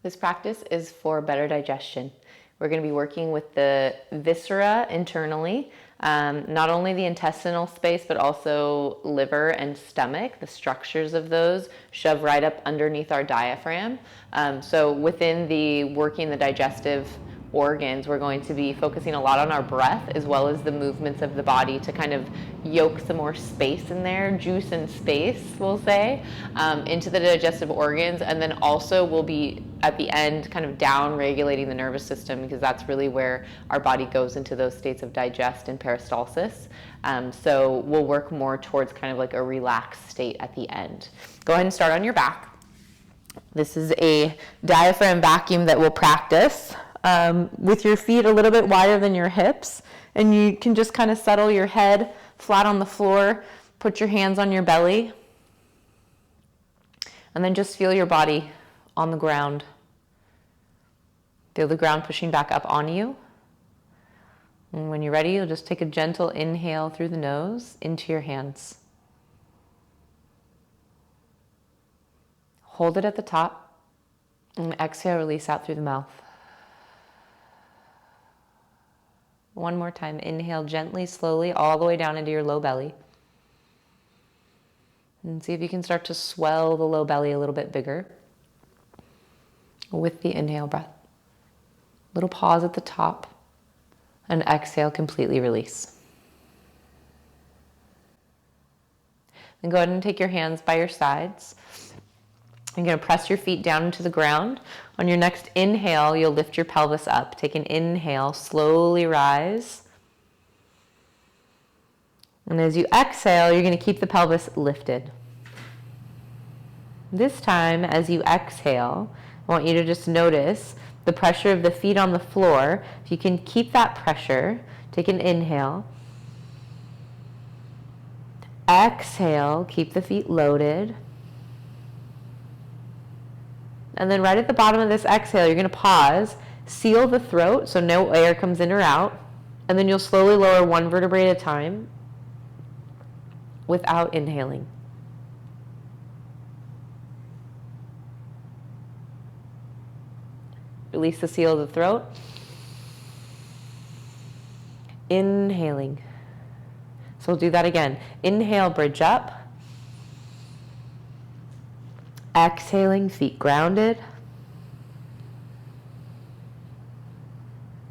This practice is for better digestion. We're going to be working with the viscera internally, not only the intestinal space, but also liver and stomach. The structures of those shove right up underneath our diaphragm. So within the working the digestive organs, we're going to be focusing a lot on our breath as well as the movements of the body to kind of yoke some more space in there, juice and space, we'll say, into the digestive organs. And then also we'll be at the end kind of down regulating the nervous system, because that's really where our body goes into those states of digest and peristalsis. So we'll work more towards kind of like a relaxed state at the end. Go ahead and start on your back. This is a diaphragm vacuum that we'll practice with your feet a little bit wider than your hips. And you can just kind of settle your head flat on the floor, put your hands on your belly, and then just feel your body on the ground. Feel the ground pushing back up on you. And when you're ready, you'll just take a gentle inhale through the nose into your hands. Hold it at the top, and exhale, release out through the mouth. One more time, inhale gently, slowly, all the way down into your low belly. And see if you can start to swell the low belly a little bit bigger with the inhale breath. Little pause at the top, and exhale, completely release. Then go ahead and take your hands by your sides. You're going to press your feet down into the ground. On your next inhale, you'll lift your pelvis up. Take an inhale, slowly rise. And as you exhale, you're going to keep the pelvis lifted. This time, as you exhale, I want you to just notice the pressure of the feet on the floor. If you can keep that pressure, take an inhale. Exhale, keep the feet loaded. And then right at the bottom of this exhale, you're going to pause, seal the throat so no air comes in or out, and then you'll slowly lower one vertebrae at a time without inhaling. Release the seal of the throat. Inhaling. So we'll do that again. Inhale, bridge up. Exhaling, feet grounded.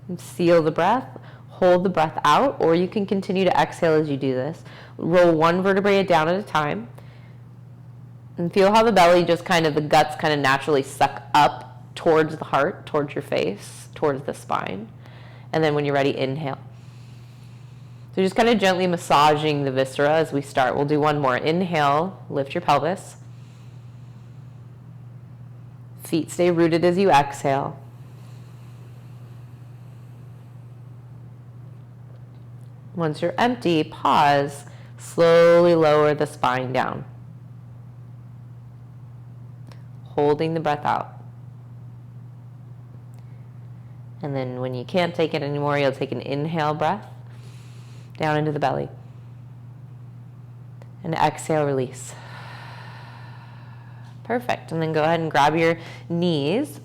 And seal the breath. Hold the breath out, or you can continue to exhale as you do this. Roll one vertebrae down at a time. And feel how the belly just kind of, the guts kind of naturally suck up towards the heart, towards your face, towards the spine. And then when you're ready, inhale. So just kind of gently massaging the viscera as we start. We'll do one more. Inhale, lift your pelvis. Feet stay rooted as you exhale. Once you're empty, pause, slowly lower the spine down. Holding the breath out. And then when you can't take it anymore, you'll take an inhale breath down into the belly. And exhale, release. Perfect. And then go ahead and grab your knees.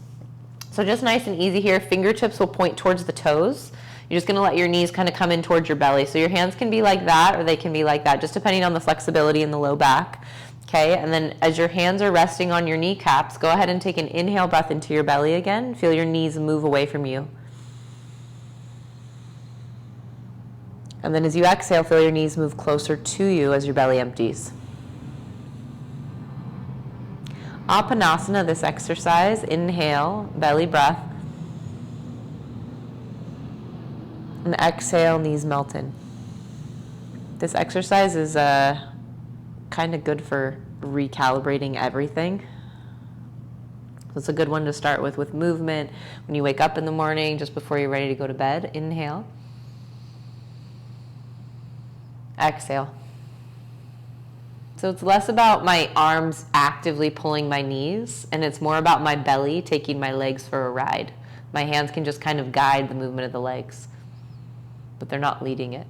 So just nice and easy here. Fingertips will point towards the toes. You're just going to let your knees kind of come in towards your belly. So your hands can be like that, or they can be like that, just depending on the flexibility in the low back. Okay, and then as your hands are resting on your kneecaps, go ahead and take an inhale breath into your belly again. Feel your knees move away from you. And then as you exhale, feel your knees move closer to you as your belly empties. Apanasana, this exercise, inhale, belly breath. And exhale, knees melt in. This exercise is kind of good for recalibrating everything. It's a good one to start with movement. When you wake up in the morning, just before you're ready to go to bed, inhale. Exhale. So it's less about my arms actively pulling my knees, and it's more about my belly taking my legs for a ride. My hands can just kind of guide the movement of the legs, but they're not leading it.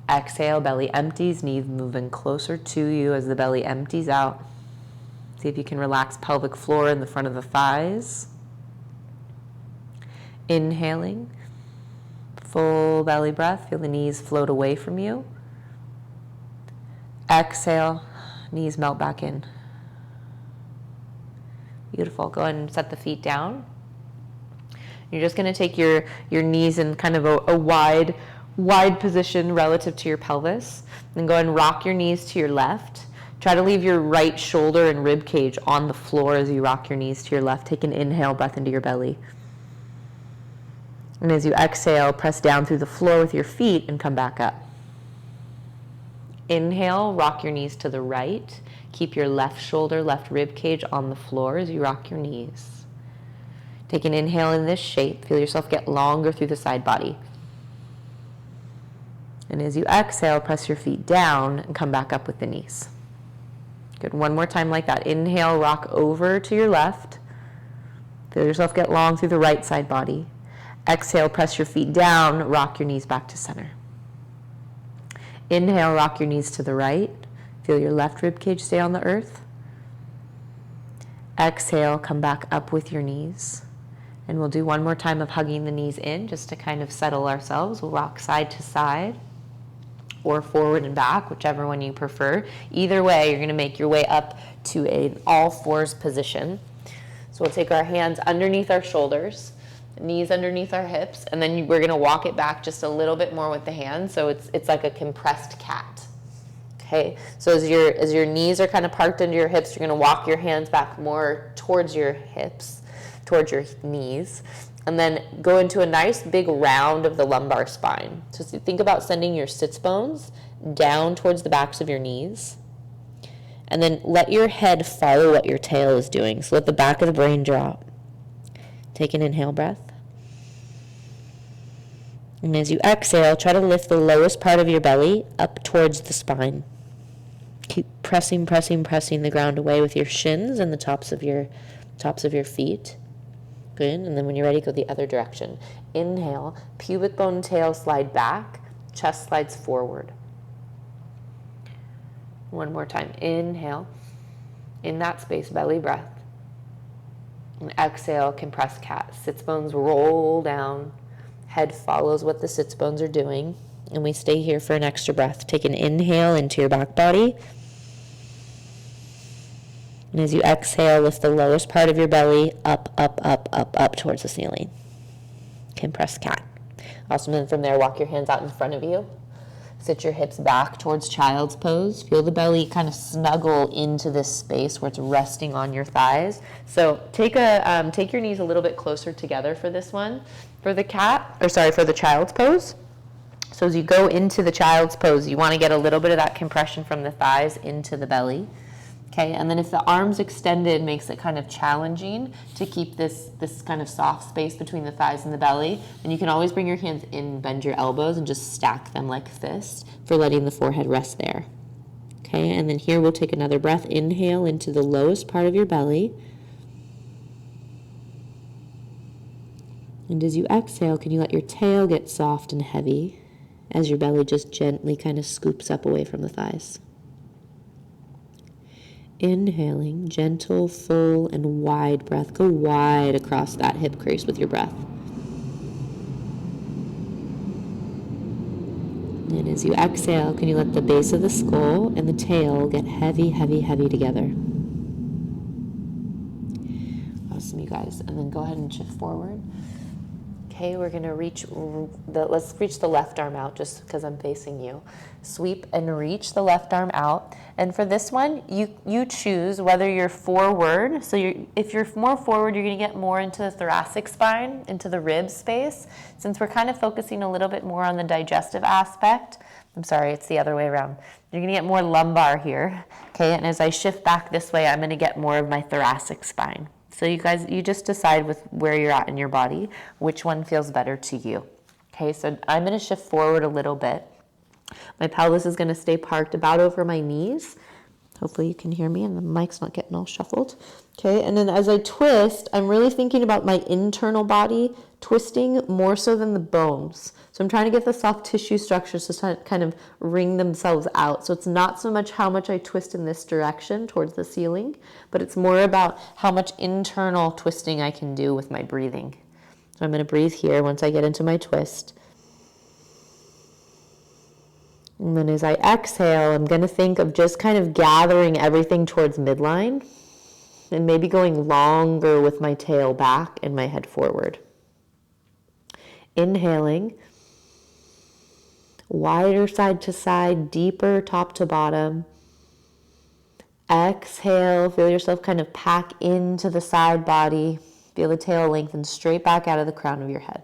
Exhale, belly empties, knees moving closer to you as the belly empties out. See if you can relax pelvic floor in the front of the thighs. Inhaling, full belly breath. Feel the knees float away from you. Exhale, knees melt back in. Beautiful. Go ahead and set the feet down. You're just going to take your knees in kind of a wide position relative to your pelvis. Then go ahead and rock your knees to your left. Try to leave your right shoulder and rib cage on the floor as you rock your knees to your left. Take an inhale breath into your belly. And as you exhale, press down through the floor with your feet and come back up. Inhale, rock your knees to the right. Keep your left shoulder, left rib cage on the floor as you rock your knees. Take an inhale in this shape. Feel yourself get longer through the side body. And as you exhale, press your feet down and come back up with the knees. Good. One more time like that. Inhale, rock over to your left. Feel yourself get long through the right side body. Exhale, press your feet down, rock your knees back to center. Inhale, rock your knees to the right. Feel your left rib cage stay on the earth. Exhale, come back up with your knees. And we'll do one more time of hugging the knees in just to kind of settle ourselves. We'll rock side to side or forward and back, whichever one you prefer. Either way, you're going to make your way up to an all fours position. So we'll take our hands underneath our shoulders, knees underneath our hips, and then we're going to walk it back just a little bit more with the hands, so it's like a compressed cat. Okay, so as your knees are kind of parked under your hips, you're going to walk your hands back more towards your hips, towards your knees, and then go into a nice big round of the lumbar spine. So think about sending your sits bones down towards the backs of your knees, and then let your head follow what your tail is doing. So let the back of the brain drop. Take an inhale breath. And as you exhale, try to lift the lowest part of your belly up towards the spine. Keep pressing the ground away with your shins and the tops of your feet. Good. And then when you're ready, go the other direction. Inhale, pubic bone and tail slide back, chest slides forward. One more time. Inhale. In that space, belly breath. And exhale, compressed cat. Sits bones roll down. Head follows what the sits bones are doing. And we stay here for an extra breath. Take an inhale into your back body. And as you exhale, lift the lowest part of your belly up towards the ceiling. Compressed cat. Awesome. And from there, walk your hands out in front of you. Sit your hips back towards child's pose. Feel the belly kind of snuggle into this space where it's resting on your thighs. So take your knees a little bit closer together for this one. For the child's pose. So as you go into the child's pose, you want to get a little bit of that compression from the thighs into the belly. Okay, and then if the arms extended makes it kind of challenging to keep this kind of soft space between the thighs and the belly, then you can always bring your hands in, bend your elbows, and just stack them like fists for letting the forehead rest there. Okay, and then here we'll take another breath. Inhale into the lowest part of your belly. And as you exhale, can you let your tail get soft and heavy as your belly just gently kind of scoops up away from the thighs? Inhaling, gentle, full, and wide breath. Go wide across that hip crease with your breath. And as you exhale, can you let the base of the skull and the tail get heavy together? Awesome, you guys. And then go ahead and shift forward. Okay, we're going to let's reach the left arm out just because I'm facing you. Sweep and reach the left arm out. And for this one, you choose whether you're forward. So if you're more forward, you're going to get more into the thoracic spine, into the rib space. Since we're kind of focusing a little bit more on the digestive aspect, I'm sorry, it's the other way around. You're going to get more lumbar here. Okay, and as I shift back this way, I'm going to get more of my thoracic spine. So you guys, you just decide with where you're at in your body, which one feels better to you. Okay, so I'm going to shift forward a little bit. My pelvis is going to stay parked about over my knees. Hopefully you can hear me and the mic's not getting all shuffled. Okay, and then as I twist, I'm really thinking about my internal body twisting more so than the bones. So I'm trying to get the soft tissue structures to kind of wring themselves out. So it's not so much how much I twist in this direction towards the ceiling, but it's more about how much internal twisting I can do with my breathing. So I'm going to breathe here once I get into my twist. And then as I exhale, I'm going to think of just kind of gathering everything towards midline and maybe going longer with my tail back and my head forward. Inhaling, wider side to side, deeper top to bottom. Exhale, feel yourself kind of pack into the side body. Feel the tail lengthen straight back out of the crown of your head.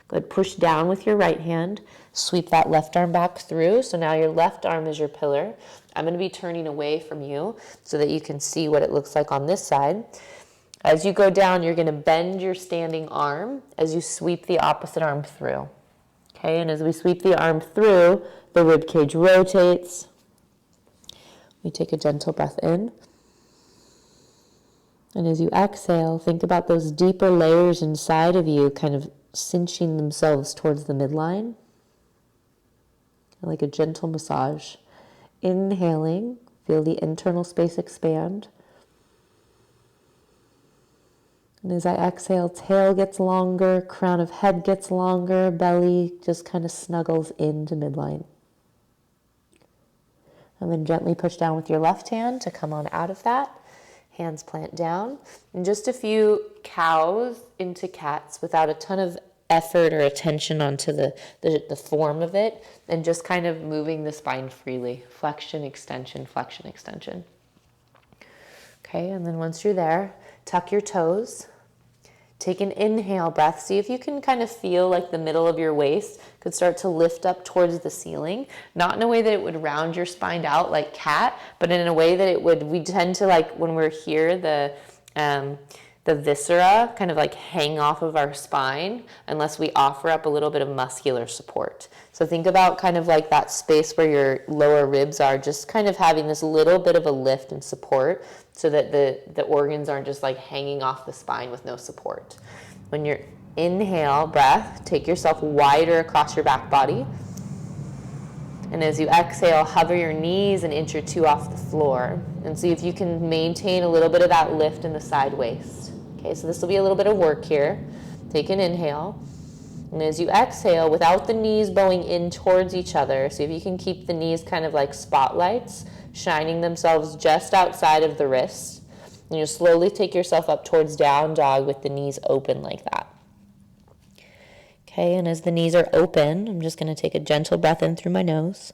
Good. Push down with your right hand. Sweep that left arm back through. So now your left arm is your pillar. I'm going to be turning away from you so that you can see what it looks like on this side. As you go down, you're going to bend your standing arm as you sweep the opposite arm through. Okay, and as we sweep the arm through, the rib cage rotates. We take a gentle breath in. And as you exhale, think about those deeper layers inside of you kind of cinching themselves towards the midline, like a gentle massage. Inhaling, feel the internal space expand. And as I exhale, tail gets longer, crown of head gets longer, belly just kind of snuggles into midline. And then gently push down with your left hand to come on out of that. Hands plant down. And just a few cows into cats without a ton of effort or attention onto the form of it, and just kind of moving the spine freely. Flexion, extension, flexion, extension. Okay, and then once you're there, tuck your toes. Take an inhale breath. See if you can kind of feel like the middle of your waist could start to lift up towards the ceiling. Not in a way that it would round your spine out like cat, but in a way that it would, we tend to, like when we're here, the viscera kind of like hang off of our spine unless we offer up a little bit of muscular support. So think about kind of like that space where your lower ribs are, just kind of having this little bit of a lift and support so that the organs aren't just like hanging off the spine with no support. When you're inhale breath, take yourself wider across your back body. And as you exhale, hover your knees an inch or two off the floor and see if you can maintain a little bit of that lift in the side waist. Okay, so this will be a little bit of work here. Take an inhale. And as you exhale, without the knees bowing in towards each other, see if you can keep the knees kind of like spotlights, shining themselves just outside of the wrists. And you'll slowly take yourself up towards down dog with the knees open like that. Okay, and as the knees are open, I'm just going to take a gentle breath in through my nose.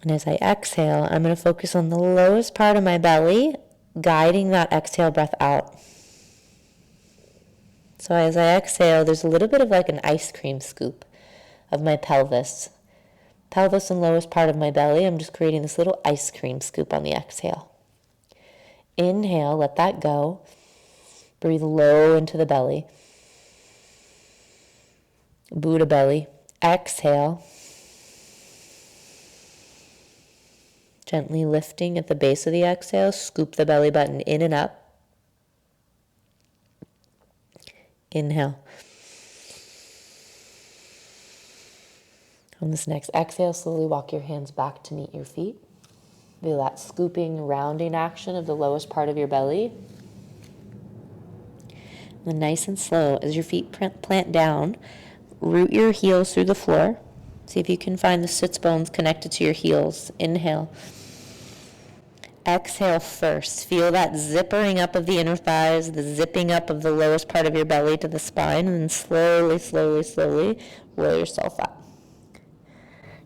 And as I exhale, I'm going to focus on the lowest part of my belly, guiding that exhale breath out. So as I exhale, there's a little bit of like an ice cream scoop of my pelvis. Pelvis and lowest part of my belly, I'm just creating this little ice cream scoop on the exhale. Inhale, let that go. Breathe low into the belly. Buddha belly. Exhale. Gently lifting at the base of the exhale, scoop the belly button in and up. Inhale. On this next exhale, slowly walk your hands back to meet your feet. Feel that scooping, rounding action of the lowest part of your belly. And then nice and slow, as your feet plant down, root your heels through the floor. See if you can find the sits bones connected to your heels. Inhale. Exhale first. Feel that zippering up of the inner thighs, the zipping up of the lowest part of your belly to the spine, and then slowly, slowly, slowly roll yourself up.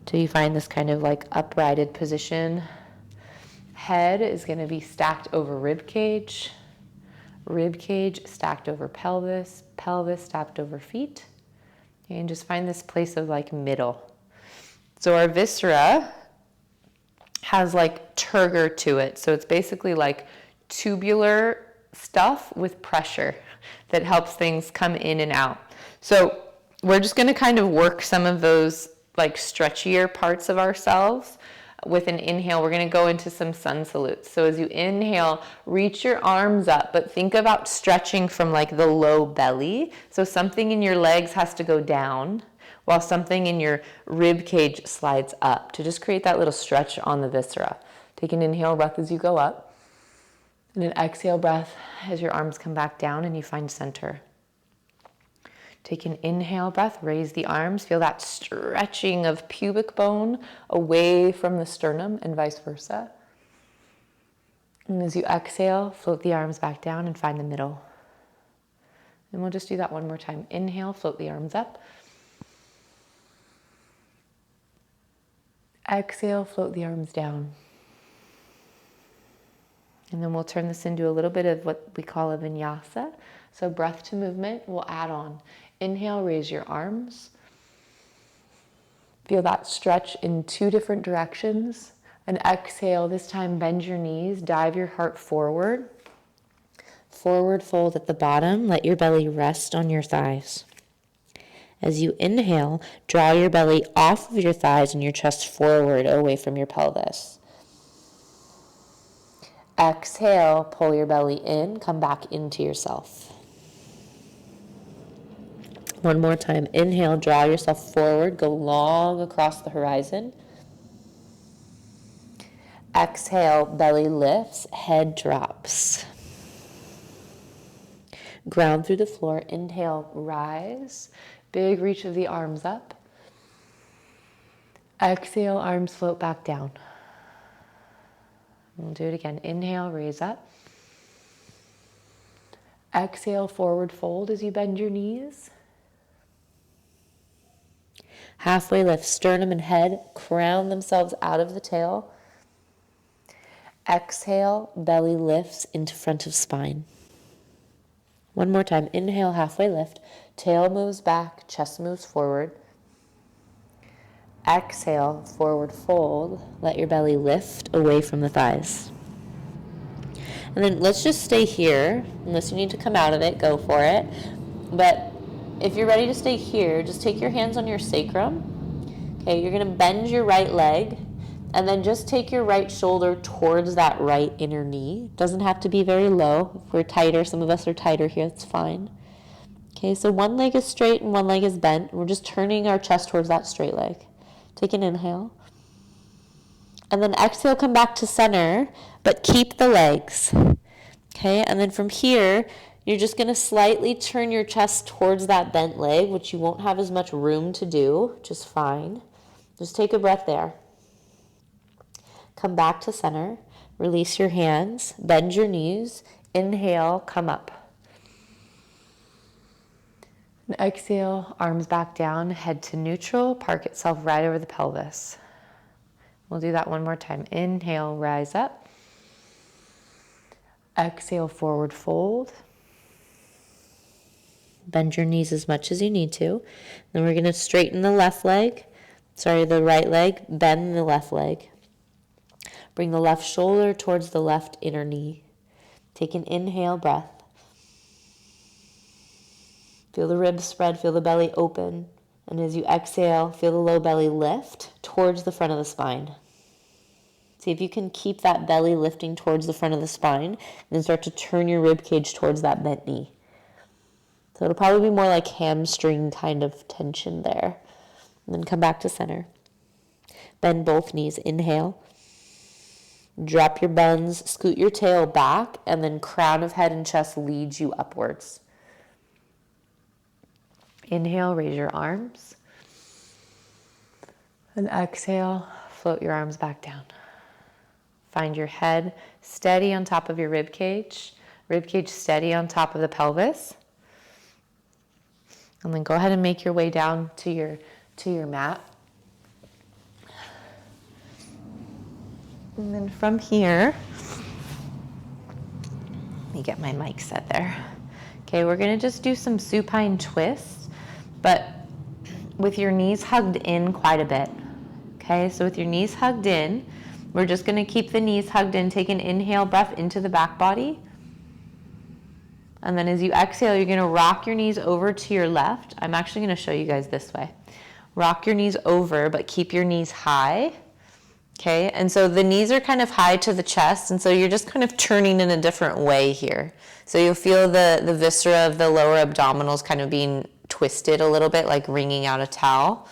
Till you find this kind of like uprighted position. Head is going to be stacked over rib cage stacked over pelvis, pelvis stacked over feet. And just find this place of like middle. So our viscera has like turgor to it. So it's basically like tubular stuff with pressure that helps things come in and out. So we're just going to kind of work some of those like stretchier parts of ourselves. With an inhale, we're going to go into some sun salutes. So as you inhale, reach your arms up, but think about stretching from like the low belly. So something in your legs has to go down while something in your rib cage slides up to just create that little stretch on the viscera. Take an inhale breath as you go up, and an exhale breath as your arms come back down and you find center. Take an inhale breath, raise the arms, feel that stretching of pubic bone away from the sternum and vice versa. And as you exhale, float the arms back down and find the middle. And we'll just do that one more time. Inhale, float the arms up. Exhale, float the arms down. And then we'll turn this into a little bit of what we call a vinyasa. So breath to movement, we'll add on. Inhale, raise your arms. Feel that stretch in 2 different directions. And exhale, this time bend your knees, dive your heart forward. Forward fold at the bottom, let your belly rest on your thighs. As you inhale, draw your belly off of your thighs and your chest forward away from your pelvis. Exhale, pull your belly in, come back into yourself. One more time. Inhale, draw yourself forward, go long across the horizon. Exhale, belly lifts, head drops. Ground through the floor. Inhale, rise. Big reach of the arms up. Exhale, arms float back down. We'll do it again. Inhale, raise up. Exhale, forward fold as you bend your knees. Halfway lift, sternum and head crown themselves out of the tail. Exhale, belly lifts into front of spine. One more time. Inhale, halfway lift. Tail moves back, chest moves forward. Exhale, forward fold. Let your belly lift away from the thighs. And then let's just stay here. Unless you need to come out of it, go for it. But if you're ready to stay here, just take your hands on your sacrum. Okay, you're going to bend your right leg, and then just take your right shoulder towards that right inner knee. Doesn't have to be very low. If we're tighter, some of us are tighter here, it's fine. Okay, so one leg is straight and one leg is bent. We're just turning our chest towards that straight leg. Take an inhale. And then exhale, come back to center, but keep the legs. Okay, and then from here, you're just going to slightly turn your chest towards that bent leg, which you won't have as much room to do, which is fine. Just take a breath there. Come back to center. Release your hands. Bend your knees. Inhale, come up. And exhale, arms back down, head to neutral. Park itself right over the pelvis. We'll do that one more time. Inhale, rise up. Exhale, forward fold. Bend your knees as much as you need to. Then we're going to straighten the the right leg, bend the left leg. Bring the left shoulder towards the left inner knee. Take an inhale breath. Feel the ribs spread, feel the belly open. And as you exhale, feel the low belly lift towards the front of the spine. See if you can keep that belly lifting towards the front of the spine, and then start to turn your rib cage towards that bent knee. So it'll probably be more like hamstring kind of tension there. And then come back to center. Bend both knees. Inhale. Drop your buns, scoot your tail back, and then crown of head and chest leads you upwards. Inhale, raise your arms. And exhale, float your arms back down. Find your head steady on top of your rib cage steady on top of the pelvis. And then go ahead and make your way down to your mat. And then from here, let me get my mic set there. Okay, we're gonna just do some supine twists, but with your knees hugged in quite a bit. Okay, so with your knees hugged in, we're just gonna keep the knees hugged in. Take an inhale breath into the back body. And then as you exhale, you're gonna rock your knees over to your left. I'm actually gonna show you guys this way. Rock your knees over, but keep your knees high. Okay, and so the knees are kind of high to the chest, and so you're just kind of turning in a different way here. So you'll feel the viscera of the lower abdominals kind of being twisted a little bit, like wringing out a towel.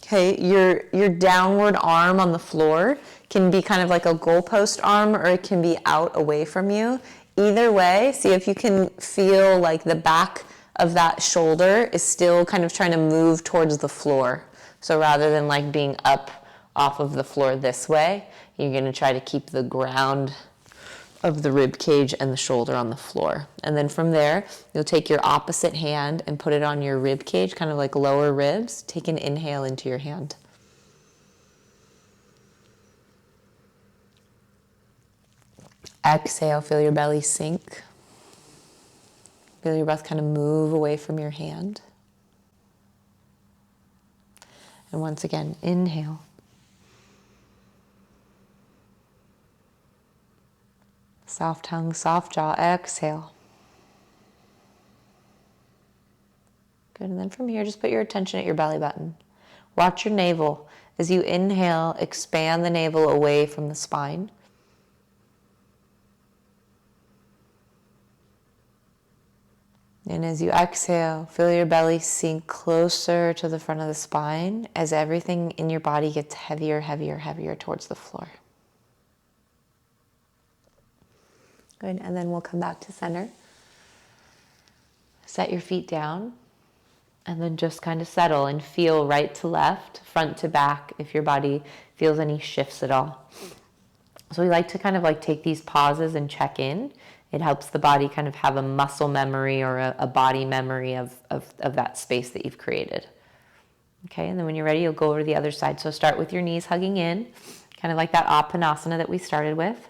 Okay, your downward arm on the floor can be kind of like a goalpost arm, or it can be out away from you. Either way, see if you can feel like the back of that shoulder is still kind of trying to move towards the floor. So rather than like being up off of the floor this way, you're going to try to keep the ground of the rib cage and the shoulder on the floor. And then from there, you'll take your opposite hand and put it on your rib cage, kind of like lower ribs. Take an inhale into your hand. Exhale, feel your belly sink. Feel your breath kind of move away from your hand. And once again, inhale. Soft tongue, soft jaw, exhale. Good, and then from here, just put your attention at your belly button. Watch your navel. As you inhale, expand the navel away from the spine. And as you exhale, feel your belly sink closer to the front of the spine as everything in your body gets heavier, heavier, heavier towards the floor. Good, and then we'll come back to center. Set your feet down, and then just kind of settle and feel right to left, front to back, if your body feels any shifts at all. So we like to kind of like take these pauses and check in. It helps the body kind of have a muscle memory or a body memory of that space that you've created. Okay, and then when you're ready, you'll go over to the other side. So start with your knees hugging in, kind of like that Apanasana that we started with.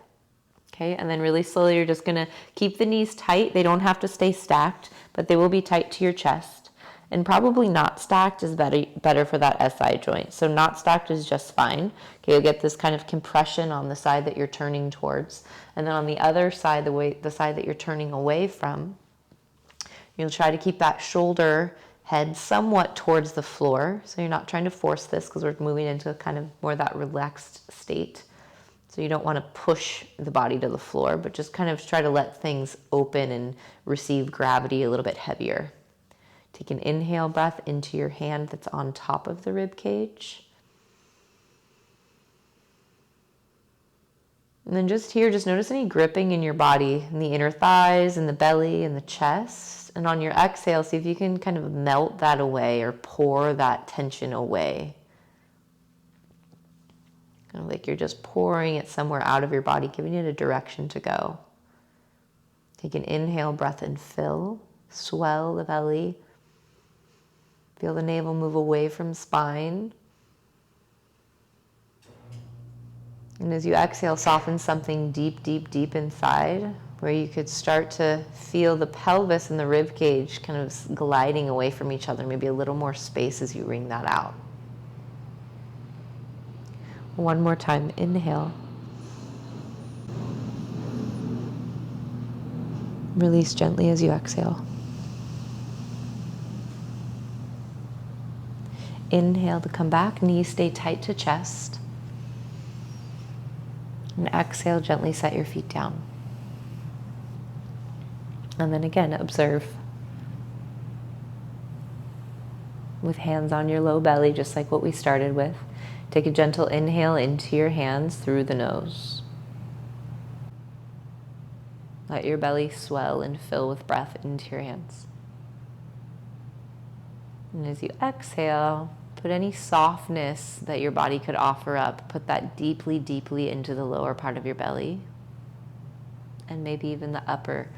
Okay, and then really slowly you're just gonna keep the knees tight. They don't have to stay stacked, but they will be tight to your chest. And probably not stacked is better for that SI joint. So not stacked is just fine. Okay, you'll get this kind of compression on the side that you're turning towards. And then on the other side, the side that you're turning away from, you'll try to keep that shoulder head somewhat towards the floor. So you're not trying to force this because we're moving into kind of more that relaxed state. So you don't want to push the body to the floor, but just kind of try to let things open and receive gravity a little bit heavier. Take an inhale breath into your hand that's on top of the rib cage. And then just here, just notice any gripping in your body, in the inner thighs, in the belly, in the chest. And on your exhale, see if you can kind of melt that away or pour that tension away. Kind of like you're just pouring it somewhere out of your body, giving it a direction to go. Take an inhale breath and fill, swell the belly. Feel the navel move away from spine. And as you exhale, soften something deep, deep, deep inside, where you could start to feel the pelvis and the rib cage kind of gliding away from each other, maybe a little more space as you wring that out. One more time, inhale. Release gently as you exhale. Inhale to come back, knees stay tight to chest. And exhale, gently set your feet down. And then again, observe. With hands on your low belly, just like what we started with. Take a gentle inhale into your hands through the nose. Let your belly swell and fill with breath into your hands. And as you exhale, put any softness that your body could offer up, put that deeply, deeply into the lower part of your belly. And maybe even the upper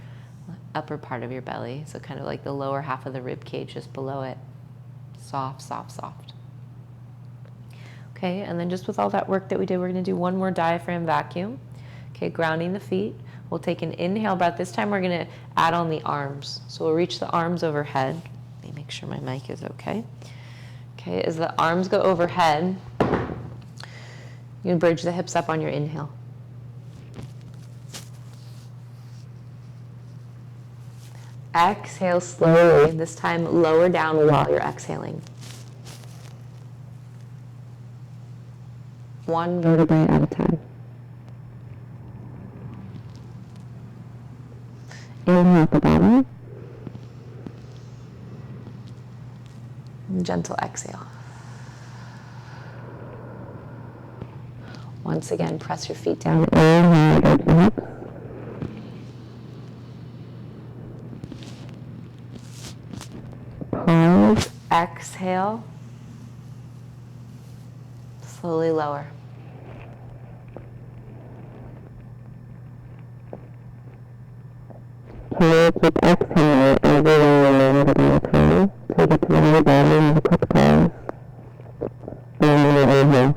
part of your belly. So kind of like the lower half of the rib cage just below it. Soft, soft, soft. Okay, and then just with all that work that we did, we're going to do one more diaphragm vacuum. Okay, grounding the feet. We'll take an inhale breath. This time we're going to add on the arms. So we'll reach the arms overhead. Let me make sure my mic is okay. Okay, as the arms go overhead, you can bridge the hips up on your inhale. Exhale slowly. This time lower down while you're exhaling. one vertebrae at a time. Inhale at the bottom. And gentle exhale. Once again, press your feet down. Inhale, open up. Pause. Exhale. Slowly lower. Keep exhaling everywhere a little bit at a time. Take it to the lower body and a quick pause. And then inhale.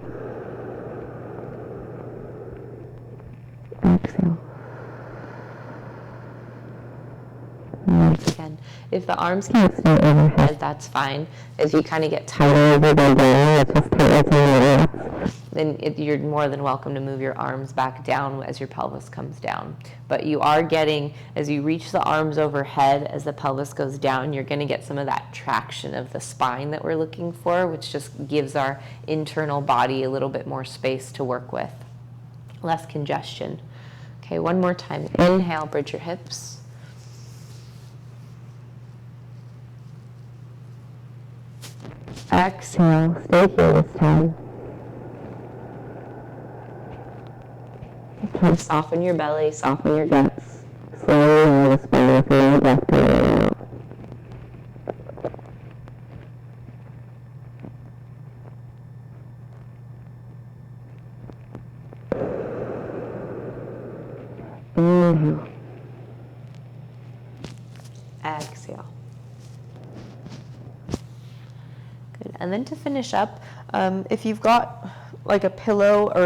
Exhale. Once again, if the arms can't stay overhead, that's fine. If you kind of get tighter over the down, it's just tight, then you're more than welcome to move your arms back down as your pelvis comes down. But you are getting, as you reach the arms overhead, as the pelvis goes down, you're going to get some of that traction of the spine that we're looking for, which just gives our internal body a little bit more space to work with. Less congestion. Okay, one more time. Inhale, bridge your hips. Exhale, stay here this time. Okay, soften your belly, soften your guts. Slowly lower the spine, feel the breath coming in and out. Inhale. Exhale. Good. And then to finish up, if you've got like a pillow or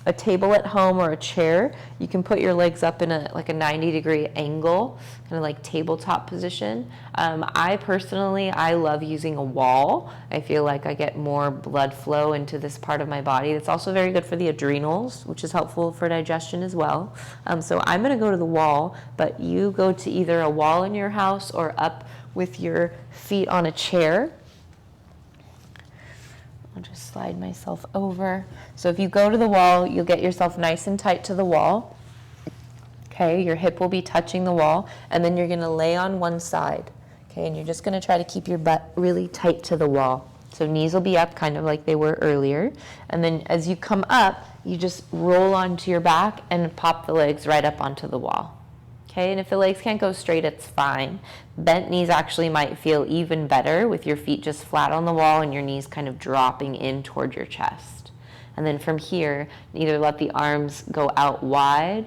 a table at home or a chair, you can put your legs up in a 90-degree angle, kind of like tabletop position. I personally love using a wall. I feel like I get more blood flow into this part of my body. It's also very good for the adrenals, which is helpful for digestion as well. So I'm going to go to the wall, but you go to either a wall in your house or up with your feet on a chair. I'll just slide myself over. So if you go to the wall, you'll get yourself nice and tight to the wall. Okay, your hip will be touching the wall, and then you're gonna lay on one side. Okay, and you're just gonna try to keep your butt really tight to the wall. So knees will be up kind of like they were earlier. And then as you come up, you just roll onto your back and pop the legs right up onto the wall. Okay, and if the legs can't go straight, it's fine. Bent knees actually might feel even better with your feet just flat on the wall and your knees kind of dropping in toward your chest. And then from here, either let the arms go out wide,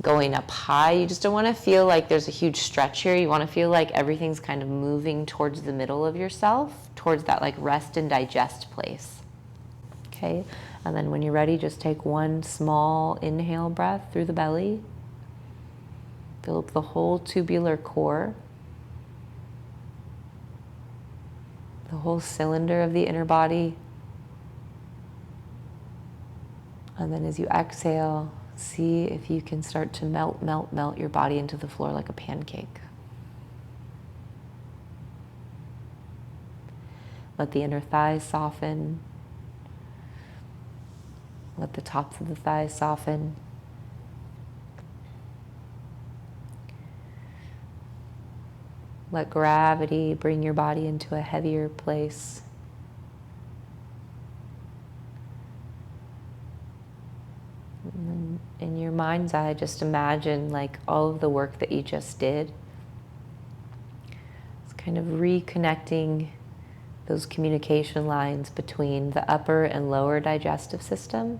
going up high. You just don't want to feel like there's a huge stretch here. You want to feel like everything's kind of moving towards the middle of yourself, towards that like rest and digest place. Okay, and then when you're ready, just take one small inhale breath through the belly. Fill up the whole tubular core, the whole cylinder of the inner body. And then as you exhale, see if you can start to melt your body into the floor like a pancake. Let the inner thighs soften. Let the tops of the thighs soften. Let gravity bring your body into a heavier place. And then in your mind's eye, just imagine like all of the work that you just did. It's kind of reconnecting those communication lines between the upper and lower digestive system,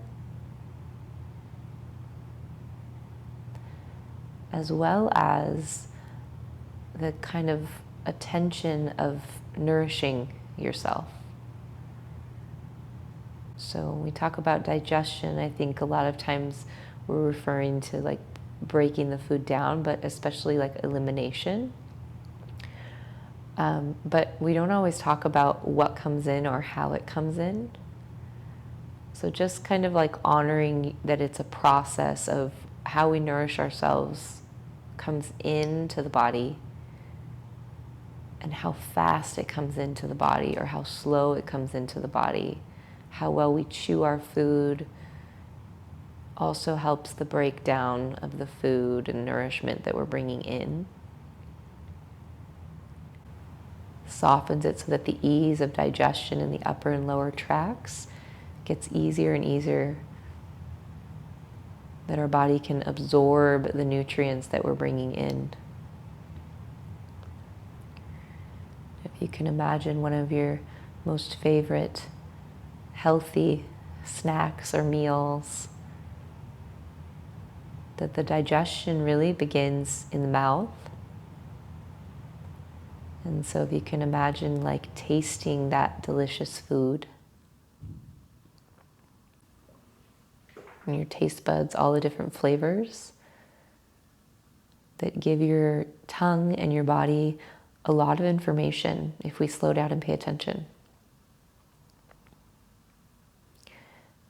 as well as the kind of attention of nourishing yourself. So when we talk about digestion, I think a lot of times we're referring to like breaking the food down, but especially like elimination. But we don't always talk about what comes in or how it comes in. So just kind of like honoring that it's a process of how we nourish ourselves comes into the body, and how fast it comes into the body or how slow it comes into the body how well we chew our food also helps the breakdown of the food and nourishment that we're bringing in. Softens it so that the ease of digestion in the upper and lower tracts gets easier and easier, that our body can absorb the nutrients that we're bringing in. If you can imagine one of your most favorite healthy snacks or meals, that the digestion really begins in the mouth. And so if you can imagine like tasting that delicious food, and your taste buds, all the different flavors that give your tongue and your body a lot of information if we slow down and pay attention.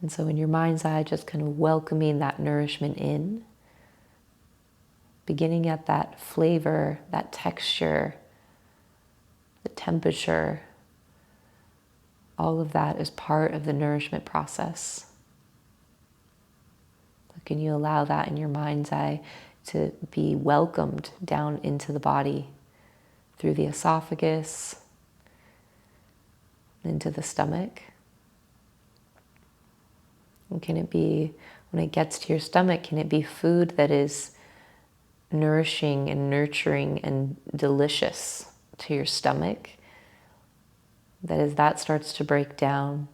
And so in your mind's eye, just kind of welcoming that nourishment in, beginning at that flavor, that texture, the temperature, all of that is part of the nourishment process. So can you allow that in your mind's eye to be welcomed down into the body through the esophagus, into the stomach? And can it be, when it gets to your stomach, can it be food that is nourishing and nurturing and delicious to your stomach? That as that starts to break down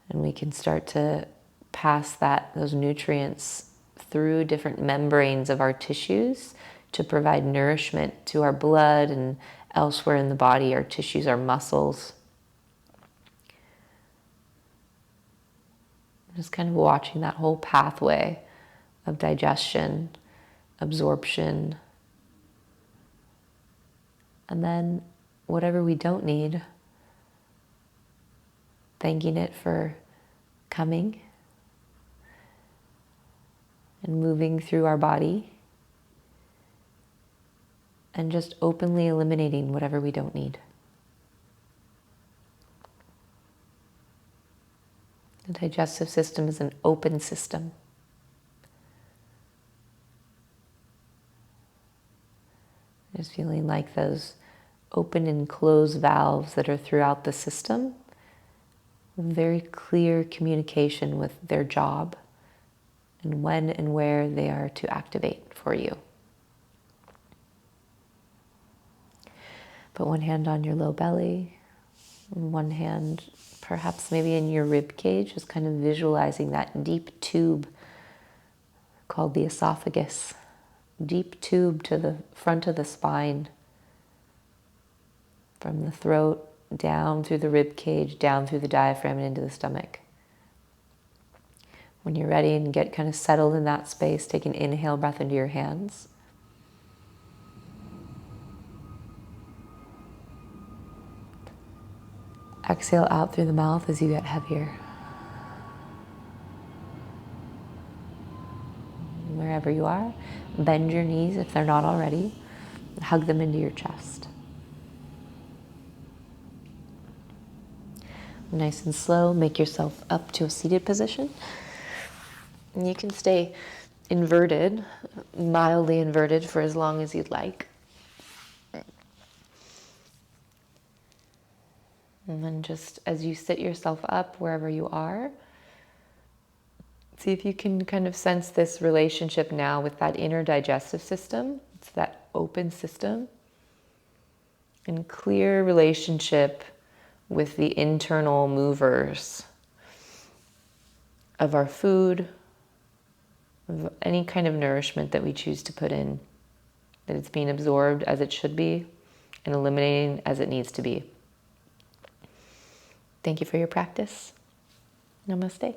and we can start to pass those nutrients through different membranes of our tissues to provide nourishment to our blood and elsewhere in the body, our tissues, our muscles. Just kind of watching that whole pathway of digestion, absorption, and then whatever we don't need, thanking it for coming and moving through our body, and just openly eliminating whatever we don't need. The digestive system is an open system. Just feeling like those open and closed valves that are throughout the system, very clear communication with their job and when and where they are to activate for you. Put one hand on your low belly, and one hand perhaps maybe in your rib cage, just kind of visualizing that deep tube called the esophagus, deep tube to the front of the spine, from the throat down through the rib cage, down through the diaphragm and into the stomach. When you're ready and get kind of settled in that space, take an inhale breath into your hands. Exhale out through the mouth as you get heavier. Wherever you are, bend your knees if they're not already, and hug them into your chest. Nice and slow, make yourself up to a seated position. And you can stay inverted, mildly inverted, for as long as you'd like. And then just as you sit yourself up wherever you are, see if you can kind of sense this relationship now with that inner digestive system. It's that open system, and clear relationship with the internal movers of our food, of any kind of nourishment that we choose to put in, that it's being absorbed as it should be and eliminating as it needs to be. Thank you for your practice. Namaste.